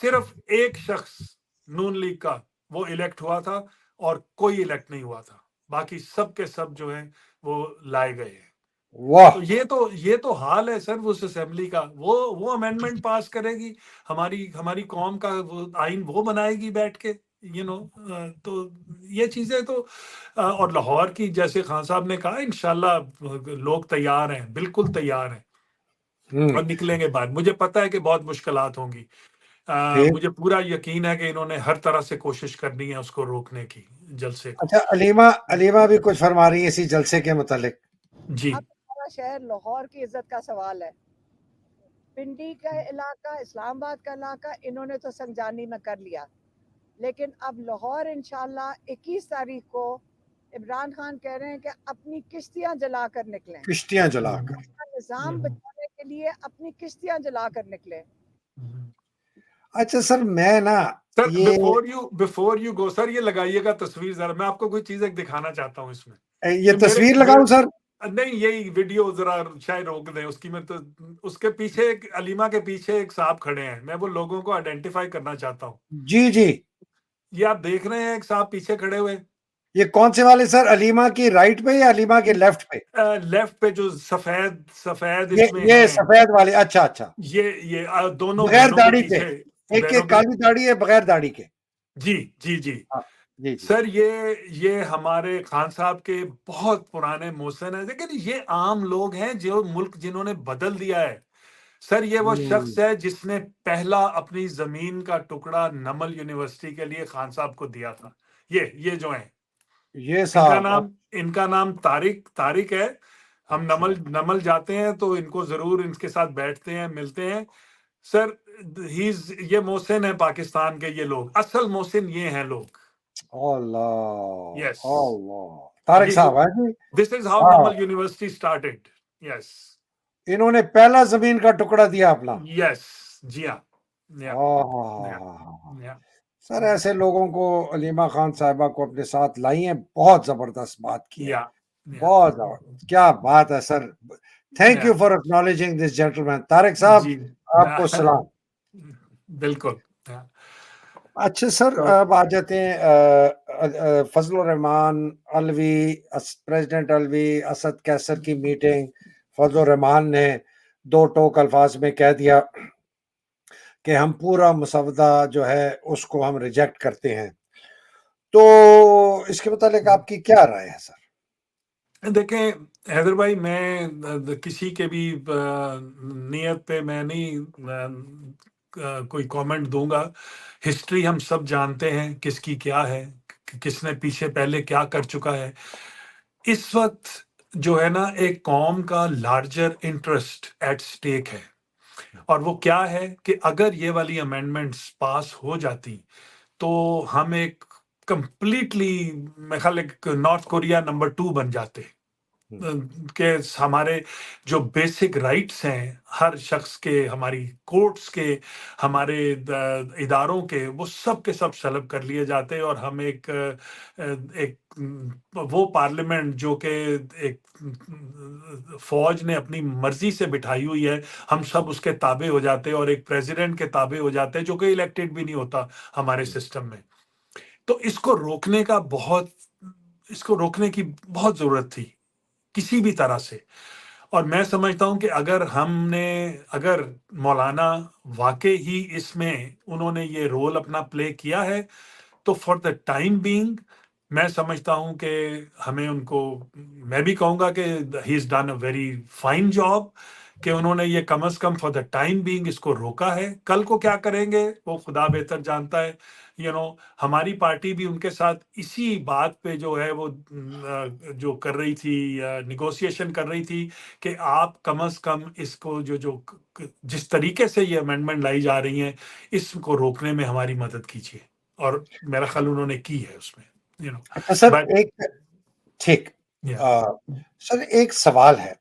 सिर्फ एक शख्स नून लीग का वो इलेक्ट हुआ था और कोई इलेक्ट नहीं हुआ था, बाकी सब के सब जो है वो लाए गए हैं। वाह। तो ये तो हाल है सर उस असेंबली का। वो अमेंडमेंट पास करेगी, हमारी हमारी कौम का वो आइन वो बनाएगी बैठ के, तो ये चीजें तो और लाहौर की जैसे खान साहब ने कहा इंशाल्लाह लोग तैयार हैं, बिल्कुल तैयार हैं हम्म। और निकलेंगे बाहर। मुझे पता है कि बहुत मुश्किलात होंगी, ठीक। मुझे पूरा यकीन है कि इन्होंने हर तरह से कोशिश करनी है उसको रोकने की, जलसे को। अच्छा, अलीमा अलीमा भी कुछ फरमा रही है इसी जलसे के मुतालिक। जी अब हमारा शहर लाहौर की इज्जत का सवाल है। पिंडी का इलाका, इस्लामाबाद का इलाका इन्होंने तो संजानी में कर लिया, लेकिन अब लाहौर इंशाल्लाह 21 तारीख को इमरान खान कह रहे हैं कि अपनी किश्तियां जलाकर निकलें, किश्तियां जलाकर। अपना निजाम बचाने के लिए अपनी किश्तियां जलाकर निकलें। अच्छा सर, मैं ना सर ये बिफोर यू गो सर, ये लगाइएगा तस्वीर जरा, मैं आपको कोई चीज एक दिखाना चाहता हूँ इसमें। ये ये तस्वीर मेरे लगाऊं सर? नहीं, यही वीडियो जरा शायद रोक दें उसकी। मैं तो उसके पीछे अलीमा के पीछे एक साहब खड़े हैं, मैं वो लोगों को आइडेंटिफाई करना चाहता हूँ। जी जी। ये आप देख रहे हैं एक साहब पीछे खड़े हुए, ये कौन से वाले सर? अलीमा की राइट पे या अलीमा के लेफ्ट पे? लेफ्ट पे जो सफेद सफेद ये इसमें ये हैं। सफेद वाले, अच्छा अच्छा। ये दोनों बगैर बहनों के दाढ़ी के? पीछे, एक बहनों एक के, काली दाढ़ी है, बगैर दाढ़ी के। जी जी जी। हाँ। जी जी। सर ये हमारे खान साहब के बहुत पुराने मोहसिन है, लेकिन ये आम लोग हैं जो मुल्क जिन्होंने बदल दिया है। सर ये वो हम्म। शख्स है जिसने पहला अपनी जमीन का टुकड़ा नमल यूनिवर्सिटी के लिए खान साहब को दिया था। ये जो है, ये इनका साहब नाम इनका नाम तारिक तारिक है। हम अच्छा। नमल नमल जाते हैं तो इनको जरूर इनके साथ बैठते हैं, मिलते हैं। सर ये मोहसिन है पाकिस्तान के, ये लोग असल मोहसिन ये हैं लोग। यस, अल्लाह अल्लाह, तारिक ये साहब है जी। दिस इज हाउ हाँ, नमल यूनिवर्सिटी स्टार्टेड। यस इन्होंने पहला जमीन का टुकड़ा दिया अपना। यस, जी हाँ, या या हाँ। या सर, ऐसे लोगों को अलीमा खान साहिबा को अपने साथ लाई है, बहुत जबरदस्त बात की है। या या बहुत जबरदस्त, क्या बात है सर। थैंक या you for acknowledging this gentleman. Tariq साहब, जी आपको सलाम। बिल्कुल। अच्छा सर, तो अब आ जाते हैं फजलुर रहमान अलवी, प्रेसिडेंट अलवी, असद कैसर की मीटिंग। फजलुर रहमान ने दो टोक अल्फाज में कह दिया कि हम पूरा मसवदा जो है उसको हम रिजेक्ट करते हैं। तो इसके मुतालिक आपकी क्या राय है सर? देखें हैदर भाई, मैं किसी के भी नियत पे मैं नहीं कोई कमेंट दूंगा। हिस्ट्री हम सब जानते हैं किसकी क्या है, किसने पीछे पहले क्या कर चुका है। इस वक्त जो है ना, एक कौम का लार्जर इंटरेस्ट एट स्टेक है, और वो क्या है कि अगर ये वाली अमेंडमेंट्स पास हो जाती तो हम एक कंप्लीटली, मैं ख्याल एक नॉर्थ कोरिया नंबर 2 बन जाते। के हमारे जो बेसिक राइट्स हैं हर शख्स के, हमारी कोर्ट्स के, हमारे इदारों के, वो सब के सब सलब कर लिए जाते और हम एक वो पार्लियामेंट जो कि एक फौज ने अपनी मर्जी से बिठाई हुई है, हम सब उसके ताबे हो जाते और एक प्रेसिडेंट के ताबे हो जाते हैं जो कि इलेक्टेड भी नहीं होता हमारे सिस्टम में। तो इसको रोकने की बहुत जरूरत थी किसी भी तरह से। और मैं समझता हूं कि अगर मौलाना वाकई ही इसमें उन्होंने ये रोल अपना प्ले किया है, तो फॉर द टाइम बीइंग मैं समझता हूं कि हमें उनको, मैं भी कहूंगा कि he is done a very fine job, कि उन्होंने ये कम से come for the time being इसको रोका है। कल को क्या करेंगे वो खुदा बेहतर जानता है। हमारी पार्टी भी उनके साथ इसी बात पे जो है वो जो कर रही थी, निगोशिएशन कर रही थी कि आप कम से कम इसको जो जो जिस तरीके से ये अमेंडमेंट लाई जा रही हैं इसको रोकने में हमारी मदद कीजिए, और मेरा ख्याल उन्होंने की है उसमें। अच्छा सर, बट एक ठीक या सर एक सवाल है,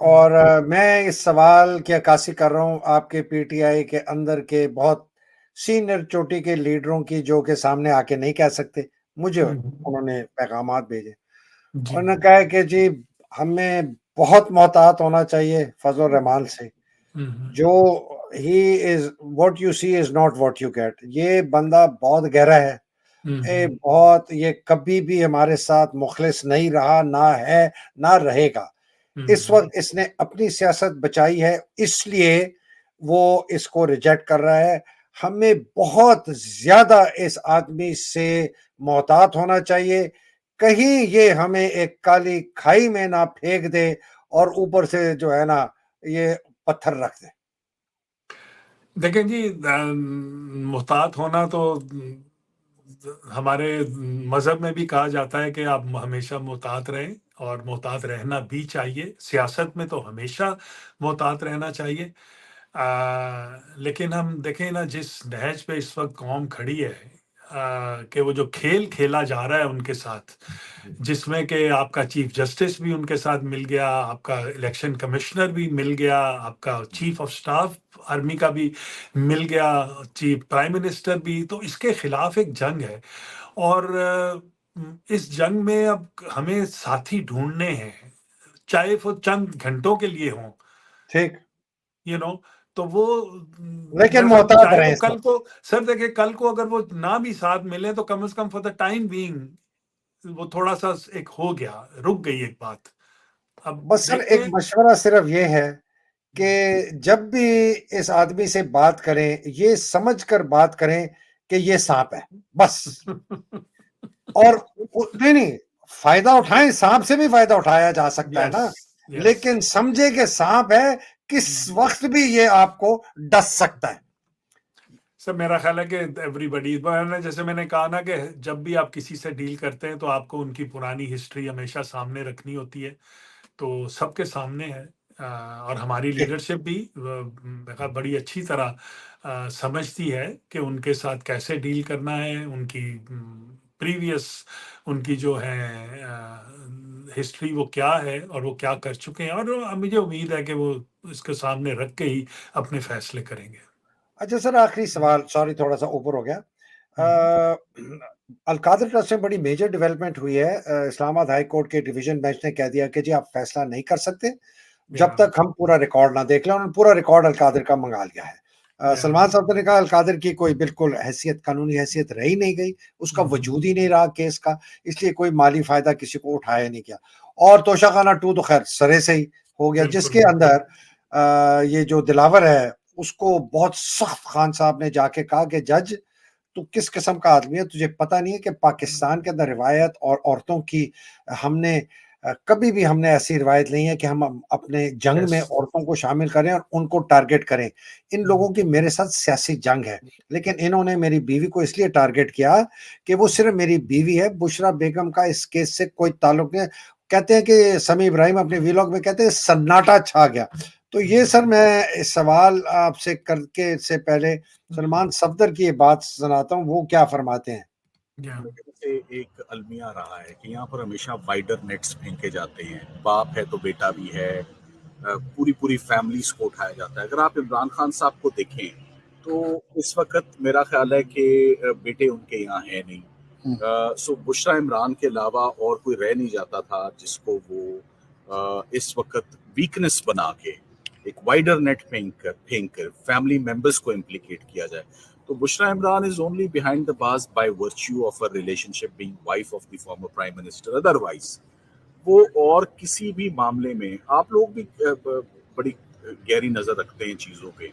और मैं इस सवाल की अक्कासी कर रहा हूँ आपके पीटीआई के अंदर के बहुत सीनियर चोटी के लीडरों की, जो के सामने आके नहीं कह सकते। मुझे उन्होंने पैगामात भेजे, जी उन्होंने कहा कि जी हमें बहुत मोहतात होना चाहिए फजल रहमान से, जो he is what you see is not what you get. ये बंदा बहुत गहरा है, बहुत, ये कभी भी हमारे साथ मुखलिस नहीं रहा, ना है ना रहेगा। इस वक्त इसने अपनी सियासत बचाई है, इसलिए वो इसको रिजेक्ट कर रहा है। हमें बहुत ज्यादा इस आदमी से मोहतात होना चाहिए, कहीं ये हमें एक काली खाई में ना फेंक दे और ऊपर से जो है ना ये पत्थर रख दे। देखें जी, मुहतात होना तो हमारे मजहब में भी कहा जाता है कि आप हमेशा मुहतात रहें, और मुहतात रहना भी चाहिए। सियासत में तो हमेशा मुहतात रहना चाहिए। लेकिन हम देखें ना, जिस नहज पे इस वक्त कौम खड़ी है, कि वो जो खेल खेला जा रहा है उनके साथ, जिसमें कि आपका चीफ जस्टिस भी उनके साथ मिल गया, आपका इलेक्शन कमिश्नर भी मिल गया, आपका चीफ ऑफ स्टाफ आर्मी का भी मिल गया, चीफ प्राइम मिनिस्टर भी, तो इसके खिलाफ एक जंग है। और इस जंग में अब हमें साथी ढूंढने हैं, चाहे वो चंद घंटों के लिए हों, ठीक, तो वो लेकिन मेरा ख्याल मोहतात चाहे रहें वो सर। कल को, सर देखिए कल को अगर वो ना भी साथ मिले तो कम से come for the time being वो थोड़ा सा एक हो गया, रुक गई एक बात। अब बस सर देखते एक हैं। मशवरा सिर्फ ये है कि जब भी इस आदमी से बात करें, ये समझकर बात करें कि ये सांप है, बस। और नहीं नहीं, फायदा उठाएं, सांप से भी फायदा उठाया जा सकता है यस, ना, यस। लेकिन समझे कि सांप है, किस वक्त भी ये आपको डस सकता है। सर मेरा ख्याल है कि एवरीबडी, जैसे मैंने कहा ना कि जब भी आप किसी से डील करते हैं तो आपको उनकी पुरानी हिस्ट्री हमेशा सामने रखनी होती है, तो सबके सामने है। और हमारी ठीक, लीडरशिप भी बड़ी अच्छी तरह समझती है कि उनके साथ कैसे डील करना है, उनकी प्रीवियस, उनकी जो है हिस्ट्री वो क्या है और वो क्या कर चुके हैं, और मुझे उम्मीद है कि वो इसके सामने रख के ही अपने फैसले करेंगे। अच्छा सर आखिरी सवाल, सॉरी थोड़ा सा ऊपर हो गया। अलकादर ट्रस्ट में बड़ी मेजर डेवलपमेंट हुई है। इस्लामाबाद हाई कोर्ट के डिवीजन बेंच ने कह दिया कि जी आप फैसला नहीं कर सकते जब या तक हम पूरा रिकॉर्ड ना देख लें। उन्होंने पूरा रिकॉर्ड अलकादर का मंगा लिया है। या सलमान साहब ने कहा अलकादर की कोई बिल्कुल हैसियत, कानूनी हैसियत रही नहीं गई, उसका वजूद ही नहीं रहा केस का, इसलिए कोई माली फायदा किसी को उठाया नहीं गया। और तोशाखाना 2 तो खैर सरे से ही हो गया, बिल्कुल जिसके अंदर ये जो दिलावर है उसको बहुत सख्त खान साहब ने जाके कहा कि जज तू किस किस्म का आदमी है, तुझे पता नहीं है कि पाकिस्तान के अंदर रिवायत और औरतों की हमने कभी भी हमने ऐसी रिवायत नहीं है कि हम अपने जंग में यस। औरतों को शामिल करें और उनको टारगेट करें। इन लोगों की मेरे साथ सियासी जंग है, लेकिन इन्होंने मेरी बीवी को इसलिए टारगेट किया कि वो सिर्फ मेरी बीवी है, बुशरा बेगम का इस केस से कोई ताल्लुक नहीं है। कहते हैं कि समी इब्राहिम अपने वीलॉग में कहते हैं सन्नाटा छा गया। तो ये सर मैं सवाल आपसे करके से पहले सलमान सफदर की ये बात सुनाता हूँ, वो क्या फरमाते हैं। या से एक अलमिया रहा है कि यहाँ पर हमेशा वाइडर नेट्स फेंके जाते हैं, बाप है तो बेटा भी है, पूरी पूरी फैमिलीज को उठाया जाता है। अगर आप इमरान खान साहब को देखें तो इस वक्त मेरा ख्याल है कि बेटे उनके यहाँ है नहीं। सो बुशरा इमरान के अलावा और कोई रह नहीं जाता था जिसको वो इस वक्त वीकनेस बना के एक वाइडर नेट फेंक कर फैमिली मेंबर्स को इम्प्लीकेट किया जाए। तो Bushra Imran is only behind the bars by virtue of her relationship being wife of the former prime minister. Otherwise, वो और किसी भी मामले में आप लोग भी बड़ी गहरी नजर रखते हैं चीजों पे।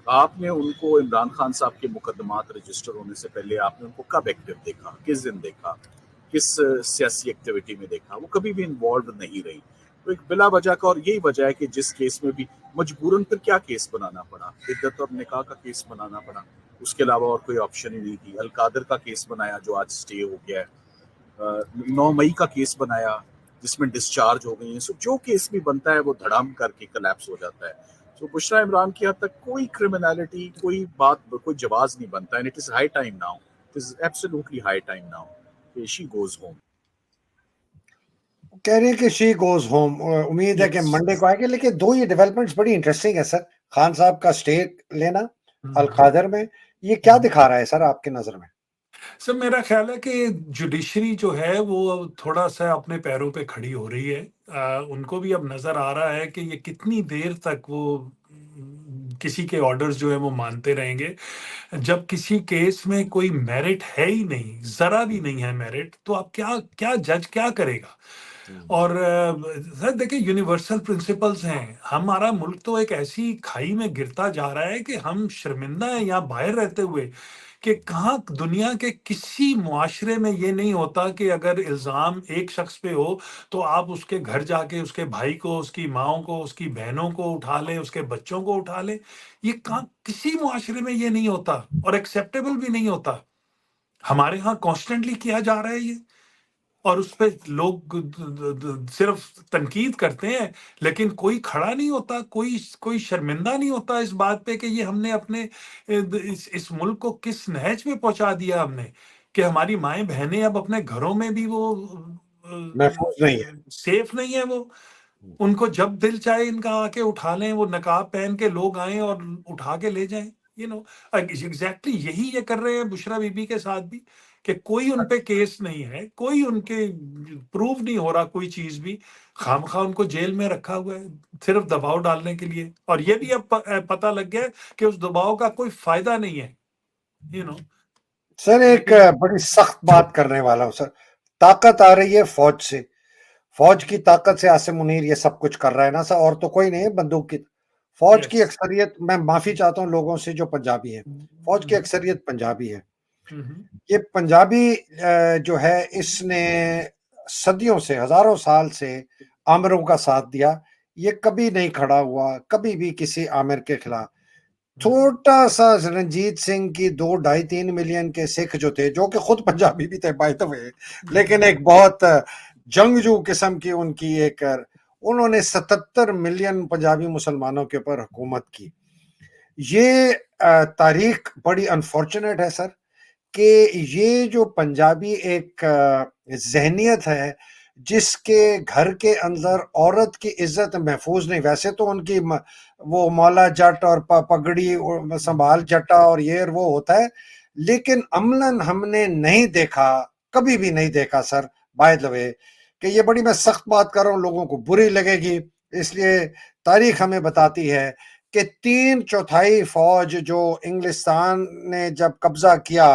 आपने उनको इमरान खान साहब के मुकदमात रजिस्टर होने से पहले आपने उनको कब एक्टिव देखा, किस दिन देखा, किस सियासी एक्टिविटी में देखा? वो कभी भी इन्वॉल्व नहीं रही। तो एक बिला वजह का, और यही वजह है कि जिस केस में भी मजबूरन फिर क्या केस बनाना पड़ा, इद्दत और निकाह का केस बनाना पड़ा, उसके अलावा और कोई ऑप्शन ही नहीं थी। अलकादर का केस बनाया जो आज स्टे हो गया है, 9 मई का केस बनाया जिसमें डिस्चार्ज हो गई है। सो जो केस भी बनता है वो धड़ाम करके कलैप्स हो जाता है। सो बुशरा इमरान की हद तक कोई क्रिमिनलिटी, कोई बात, कोई जवाज नहीं बनता। And it is high time now, it is absolutely high time now कि शी गोज होम। कह रहे हैं कि शी गोज होम, उम्मीद है कि Yes. मंडे को आएंगे। लेकिन दो ये डेवलपमेंट्स बड़ी इंटरेस्टिंग है सर। खान साहब का स्टे लेना अल कादर में, ये क्या दिखा रहा है सर आपकी नजर में? सर मेरा ख्याल है कि जुडिशरी जो है वो थोड़ा सा अपने पैरों पे खड़ी हो रही है। उनको भी अब नजर आ रहा है कि ये कितनी देर तक वो किसी के ऑर्डर्स जो है वो मानते रहेंगे। जब किसी केस में कोई मेरिट है ही नहीं, जरा भी नहीं है मेरिट, तो आप क्या क्या जज क्या करेगा? और सर देखिए, यूनिवर्सल प्रिंसिपल्स हैं। हमारा मुल्क तो एक ऐसी खाई में गिरता जा रहा है कि हम शर्मिंदा हैं यहाँ बाहर रहते हुए, कि कहाँ दुनिया के किसी मुआशरे में ये नहीं होता कि अगर इल्ज़ाम एक शख्स पे हो तो आप उसके घर जाके उसके भाई को, उसकी माओ को, उसकी बहनों को उठा लें, उसके बच्चों को उठा लें। ये कहाँ किसी मुआशरे में ये नहीं होता और एक्सेप्टेबल भी नहीं होता। हमारे यहाँ कॉन्स्टेंटली किया जा रहा है ये, और उस पे लोग सिर्फ तनकीद करते हैं, लेकिन कोई खड़ा नहीं होता, कोई कोई शर्मिंदा नहीं होता इस बात पे कि ये हमने अपने इस मुल्क को किस नहज में पहुंचा दिया हमने, कि हमारी माएँ बहनें अब अपने घरों में भी वो महफूज नहीं है। सेफ नहीं है। वो उनको जब दिल चाहे इनका आके उठा लें, वो नकाब पहन के लोग आए और उठा के ले जाएं। यू नो एग्जैक्टली यही ये कर रहे हैं बुशरा बीबी के साथ भी, कि कोई उन पे केस नहीं है, कोई उनके प्रूव नहीं हो रहा कोई चीज भी, खामखा उनको जेल में रखा हुआ है सिर्फ दबाव डालने के लिए। और ये भी अब पता लग गया है कि उस दबाव का कोई फायदा नहीं है। यू नो सर एक लेकिन बड़ी सख्त बात करने वाला हूँ सर। ताकत आ रही है फौज से, फौज की ताकत से आसिम मुनीर ये सब कुछ कर रहा है ना सर, और तो कोई नहीं है बंदूक की। फौज की यस, अक्सरियत, मैं माफी चाहता हूँ लोगों से जो पंजाबी है, फौज की अक्सरियत पंजाबी है। ये पंजाबी जो है इसने सदियों से, हजारों साल से आमिरों का साथ दिया। ये कभी नहीं खड़ा हुआ कभी भी किसी आमिर के खिलाफ। छोटा सा रंजीत सिंह की 2-2.5-3 मिलियन के सिख जो थे, जो कि खुद पंजाबी भी थे बाय द वे, लेकिन एक बहुत जंगजू किस्म की उनकी एक, उन्होंने 77 मिलियन पंजाबी मुसलमानों के ऊपर हुकूमत की। ये तारीख बड़ी अनफॉर्चुनेट है सर, कि ये जो पंजाबी एक जहनियत है जिसके घर के अंदर औरत की इज्जत महफूज नहीं। वैसे तो उनकी वो मौला जट और पगड़ी संभाल जटा और ये और वो होता है, लेकिन अमलन हमने नहीं देखा, कभी भी नहीं देखा सर बाय द वे, कि ये बड़ी मैं सख्त बात कर रहा हूँ, लोगों को बुरी लगेगी, इसलिए तारीख हमें बताती है कि 3/4 फौज जो इंग्लिस्तान ने जब कब्जा किया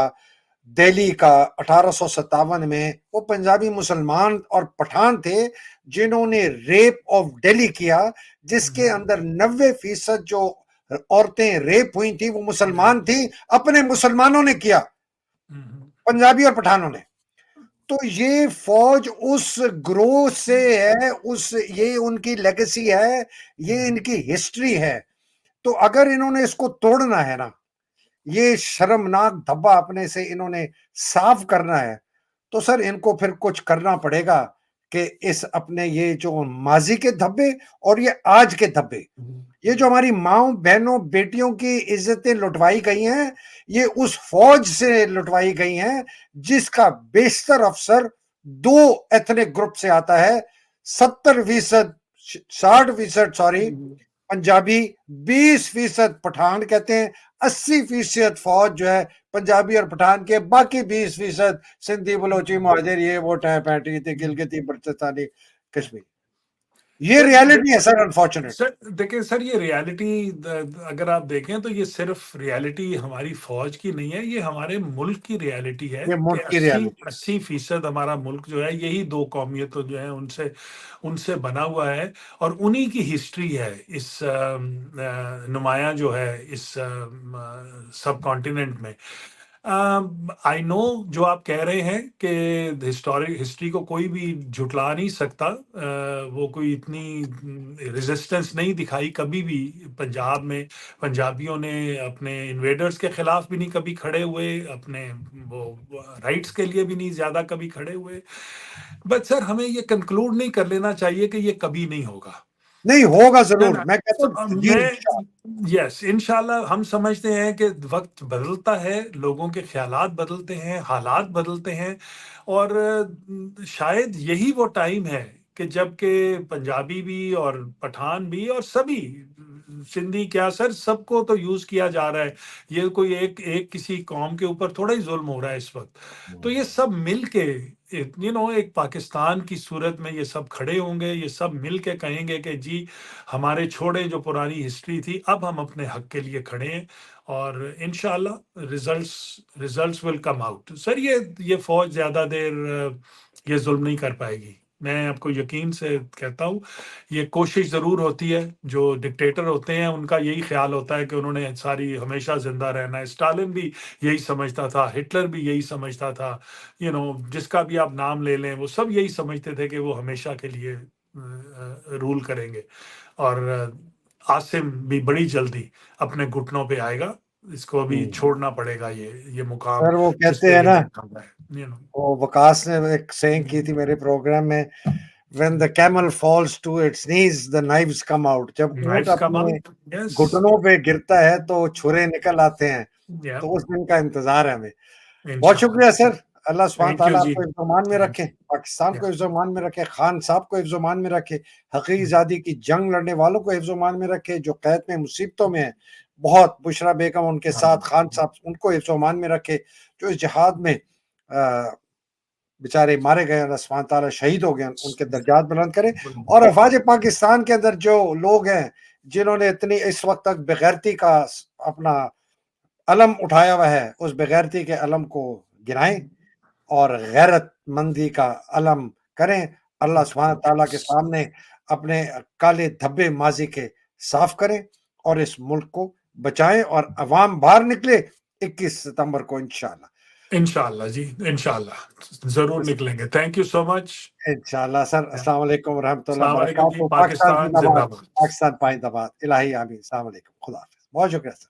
दिल्ली का 1857 में, वो पंजाबी मुसलमान और पठान थे जिन्होंने रेप ऑफ दिल्ली किया, जिसके अंदर 90% जो औरतें रेप हुई थी वो मुसलमान थी, अपने मुसलमानों ने किया, पंजाबी और पठानों ने। तो ये फौज उस ग्रोह से है, उस ये उनकी लेगेसी है, ये इनकी हिस्ट्री है। तो अगर इन्होंने इसको तोड़ना है ना, ये शर्मनाक धब्बा अपने से इन्होंने साफ करना है, तो सर इनको फिर कुछ करना पड़ेगा कि इस अपने ये जो माजी के धब्बे और ये आज के धब्बे, ये जो हमारी माओ बहनों बेटियों की इज्जतें लुटवाई गई हैं, ये उस फौज से लुटवाई गई हैं जिसका बेशतर अफसर 2 एथनिक ग्रुप से आता है। 70% 60% सॉरी पंजाबी, 20% पठान कहते हैं, 80% फौज जो है पंजाबी और पठान के, बाकी 20% सिंधी बलोची मुहाजिर ये वो टैपैटी गिलगिती बल्तिस्तानी कश्मीर। ये रियलिटी है सर, अनफॉर्चुनेट। सर देखिए सर, ये रियलिटी अगर आप देखें तो ये सिर्फ रियलिटी हमारी फौज की नहीं है, ये हमारे मुल्क की रियलिटी है ये कि मुल्क की रियलिटी 80% हमारा मुल्क जो है यही दो कौमियतों जो है उनसे उनसे बना हुआ है, और उन्हीं की हिस्ट्री है इस नुमाया जो है इस सब कॉन्टिनेंट में। आई नो जो आप कह रहे हैं कि हिस्ट्री को कोई भी झुटला नहीं सकता। वो कोई इतनी रेजिस्टेंस नहीं दिखाई कभी भी पंजाब में। पंजाबियों ने अपने इन्वेडर्स के खिलाफ भी नहीं कभी खड़े हुए, अपने वो राइट्स के लिए भी नहीं ज़्यादा कभी खड़े हुए। बट सर हमें ये कंक्लूड नहीं कर लेना चाहिए कि ये कभी नहीं होगा। नहीं होगा है जरूर, ना? मैं कहता तो हूँ जी यस इंशाल्लाह हम समझते हैं कि वक्त बदलता है, लोगों के ख्यालात बदलते हैं, हालात बदलते हैं, और शायद यही वो टाइम है कि जब के पंजाबी भी और पठान भी और सभी सिंधी क्या सर सबको तो यूज किया जा रहा है। ये कोई एक एक किसी कौम के ऊपर थोड़ा ही जुल्म हो रहा है इस वक्त। तो ये सब मिल के एक पाकिस्तान की सूरत में ये सब खड़े होंगे, ये सब मिल के कहेंगे कि जी हमारे छोड़े जो पुरानी हिस्ट्री थी, अब हम अपने हक के लिए खड़े हैं, और इंशाल्लाह results will come out. Sir ये फौज ज्यादा देर ये जुल्म नहीं कर पाएगी, मैं आपको यकीन से कहता हूँ। ये कोशिश जरूर होती है, जो डिक्टेटर होते हैं उनका यही ख्याल होता है कि उन्होंने सारी हमेशा जिंदा रहना है। स्टालिन भी यही समझता था, हिटलर भी यही समझता था, जिसका भी आप नाम ले लें वो सब यही समझते थे कि वो हमेशा के लिए रूल करेंगे। और आसिम भी बड़ी जल्दी अपने घुटनों पे आएगा, इसको भी छोड़ना पड़ेगा ये मुकाम सर वो जिस कहते पे हैं ये ना, बैठा है। वो वकास ने एक सेइंग की थी मेरे प्रोग्राम में, when the camel falls to its knees the knives come out। जब ऊंट नाइफ्स कम अपने आउट, यस, घुटनों पे गिरता है तो छुरे निकल आते हैं। या तो उस दिन का इंतजार है हमें। बहुत इंशाल्लाह। शुक्रिया sir, Allah Subhan thank you ताला जी, आपको इज़्ज़-ओ-मान में थैंक रखे, पाकिस्तान को यू, इज़्ज़-ओ-मान में रखे, खान साहब को इज़्ज़-ओ-मान में रखे, हक़ीक़-ज़ादी की जंग लड़ने वालों को इज़्ज़-ओ-मान में रखे, जो कैद में मुसीबतों में हैं, बहुत बुशरा बेगम उनके साथ, खान साहब उनको इज़्ज़ो-मान में रखे, जो इस जिहाद में बेचारे मारे गए, अल्लाह सुब्हान ताला शहीद हो गए, उनके दर्जात बुलंद करे। और अफ़वाज पाकिस्तान के अंदर जो लोग हैं, जिन्होंने इतनी इस वक्त तक बेगैरती का अपना अलम उठाया हुआ है, उस बेगैरती के अलम को गिराएं और गैरतमंदी का अलम करें। अल्लाह सुब्हान ताला के सामने अपने काले धब्बे माजी के साफ करें और इस मुल्क को बचाएं और अवाम बाहर निकले 21 सितंबर को इंशाल्लाह। इंशाल्लाह जी, इंशाल्लाह जरूर निकलेंगे। Thank you so much. इंशाल्लाह सर। अस्सलाम वालेकुम व रहमतुल्लाहि व अस्सलाम वालेकुम जी, बरकातहू। पाकिस्तान पाकिस्तान जिंदाबाद, जिंदाबाद। पाकिस्तान पाइंदाबाद। इलाही आमीन। अस्सलाम वालेकुम, खुदा हाफिज़। बहुत शुक्रिया सर।